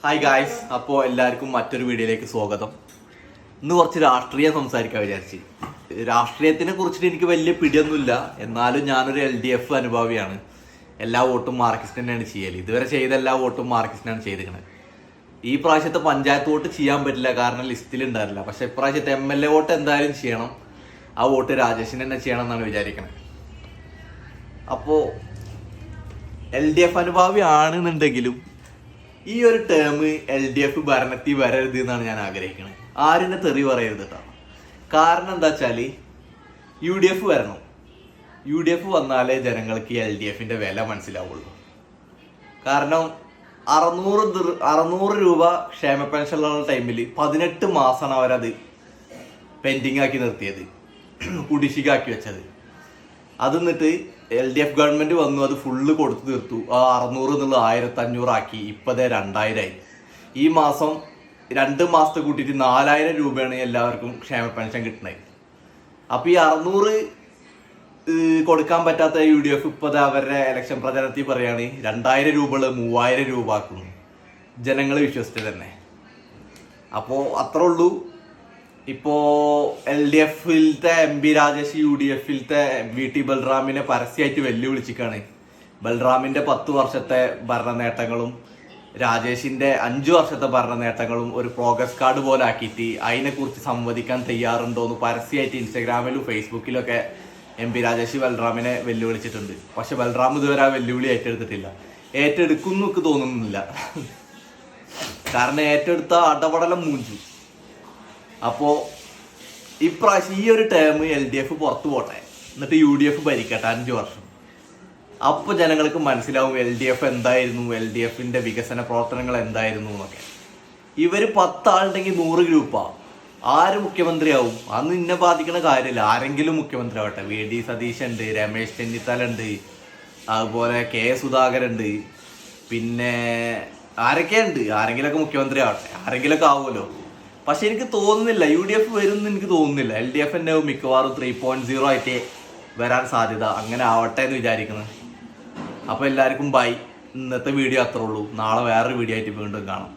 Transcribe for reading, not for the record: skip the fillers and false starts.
Hi guys, അപ്പോൾ എല്ലാവർക്കും മറ്റൊരു വീഡിയോയിലേക്ക് സ്വാഗതം. ഇന്ന് കുറച്ച് രാഷ്ട്രീയം സംസാരിക്കാൻ വിചാരിച്ച്. രാഷ്ട്രീയത്തിനെ കുറിച്ചിട്ട് എനിക്ക് വലിയ പിടിയൊന്നുമില്ല, എന്നാലും ഞാനൊരു LDF അനുഭാവിയാണ്. എല്ലാ വോട്ടും മാർക്സിസ്റ്റ് തന്നെയാണ് ചെയ്യൽ. ഇതുവരെ ചെയ്ത എല്ലാ വോട്ടും മാർക്സിസ്റ്റിനാണ് ചെയ്തിരിക്കുന്നത്. ഈ പ്രാവശ്യത്തെ പഞ്ചായത്ത് വോട്ട് ചെയ്യാൻ പറ്റില്ല, കാരണം ലിസ്റ്റിൽ ഉണ്ടായിരുന്നില്ല. പക്ഷെ ഇപ്രാവശ്യത്തെ MLA വോട്ട് എന്തായാലും ചെയ്യണം. ആ വോട്ട് രാജേഷിന് തന്നെ ചെയ്യണം എന്നാണ് വിചാരിക്കുന്നത്. അപ്പോൾ LDF അനുഭാവി ആണെന്നുണ്ടെങ്കിലും ഈ ഒരു ടേം LDF ഭരണത്തിൽ വരരുത് എന്നാണ് ഞാൻ ആഗ്രഹിക്കുന്നത്. ആരും തെറി പറയരുത് കേട്ടോ. കാരണം എന്താ വെച്ചാൽ UDF വരണം. UDF വന്നാലേ ജനങ്ങൾക്ക് ഈ LDFന്റെ വില മനസ്സിലാവുള്ളൂ. കാരണം 600 രൂപ ക്ഷേമ പെൻഷനുള്ള ടൈമിൽ 18 മാസമാണ് അവരത് പെൻഡിങ് ആക്കി നിർത്തിയത്, കുടിശ്ശികാക്കി വെച്ചത്. അത് എന്നിട്ട് LDF ഗവൺമെന്റ് വന്നു, അത് ഫുള്ള് കൊടുത്തു തീർത്തു. ആ 600 എന്നുള്ളത് 1500 ആക്കി. ഇപ്പതേ 2000 ആയി. ഈ മാസം 2 മാസത്തെ കൂട്ടിയിട്ട് 4000 രൂപയാണ് എല്ലാവർക്കും ക്ഷേമ പെൻഷൻ കിട്ടുന്നത്. അപ്പൊ ഈ 600 കൊടുക്കാൻ പറ്റാത്ത UDF ഇപ്പത് അവരുടെ ഇലക്ഷൻ പ്രചരണത്തിൽ പറയാണ് 2000 രൂപ 3000 രൂപ ആക്കുന്നു. ജനങ്ങൾ വിശ്വസിച്ച് തന്നെ. അപ്പോ അത്രേ ഉള്ളൂ. ഇപ്പോ LDFിലത്തെ MP രാജേഷ് UDFിലത്തെ VT ബൽറാമിനെ പരസ്യമായിട്ട് വെല്ലുവിളിച്ചിക്കാണ്. ബൽറാമിന്റെ 10 വർഷത്തെ ഭരണ നേട്ടങ്ങളും രാജേഷിന്റെ 5 വർഷത്തെ ഭരണ നേട്ടങ്ങളും ഒരു പ്രോഗ്രസ് കാർഡ് പോലെ ആക്കിയിട്ട് അതിനെക്കുറിച്ച് സംവദിക്കാൻ തയ്യാറുണ്ടോ എന്ന് പരസ്യമായിട്ട് ഇൻസ്റ്റാഗ്രാമിലും ഫേസ്ബുക്കിലും ഒക്കെ MP രാജേഷ് ബൽറാമിനെ വെല്ലുവിളിച്ചിട്ടുണ്ട്. പക്ഷെ ബൽറാം ഇതുവരെ ആ വെല്ലുവിളി ഏറ്റെടുത്തിട്ടില്ല. ഏറ്റെടുക്കും എന്നൊക്കെ തോന്നുന്നില്ല. കാരണം ഏറ്റെടുത്ത അടപടലം മൂഞ്ചു. അപ്പോൾ ഇപ്രാവശ്യം ഈ ഒരു ടേം LDF പുറത്തു പോട്ടെ, എന്നിട്ട് UDF ഭരിക്കട്ടെ 5 വർഷം. അപ്പോൾ ജനങ്ങൾക്ക് മനസ്സിലാവും LDF എന്തായിരുന്നു, LDFന്റെ വികസന പ്രവർത്തനങ്ങൾ എന്തായിരുന്നു എന്നൊക്കെ. ഇവർ 10 ആളുണ്ടെങ്കിൽ 100 ഗ്രൂപ്പാ. ആര് മുഖ്യമന്ത്രിയാവും അന്ന് ഇന്നെ ബാധിക്കുന്ന കാര്യമില്ല. ആരെങ്കിലും മുഖ്യമന്ത്രി ആവട്ടെ. VD സതീശൻ ഉണ്ട്, രമേശ് ചെന്നിത്തല ഉണ്ട്, അതുപോലെ K സുധാകരൻ ഉണ്ട്, പിന്നെ ആരൊക്കെയുണ്ട്. ആരെങ്കിലുമൊക്കെ മുഖ്യമന്ത്രി ആവട്ടെ, ആരെങ്കിലുമൊക്കെ ആവുമല്ലോ. പക്ഷെ എനിക്ക് തോന്നുന്നില്ല UDF വരുമെന്ന്. എനിക്ക് തോന്നുന്നില്ല. LDF തന്നെ മിക്കവാറും 3.0 ആയിട്ട് വരാൻ സാധ്യത. അങ്ങനെ ആവട്ടെ എന്ന് വിചാരിക്കുന്നത്. അപ്പോൾ എല്ലാവർക്കും ബൈ. ഇന്നത്തെ വീഡിയോ അത്രേ ഉള്ളൂ. നാളെ വേറൊരു വീഡിയോ ആയിട്ട് വീണ്ടും കാണാം.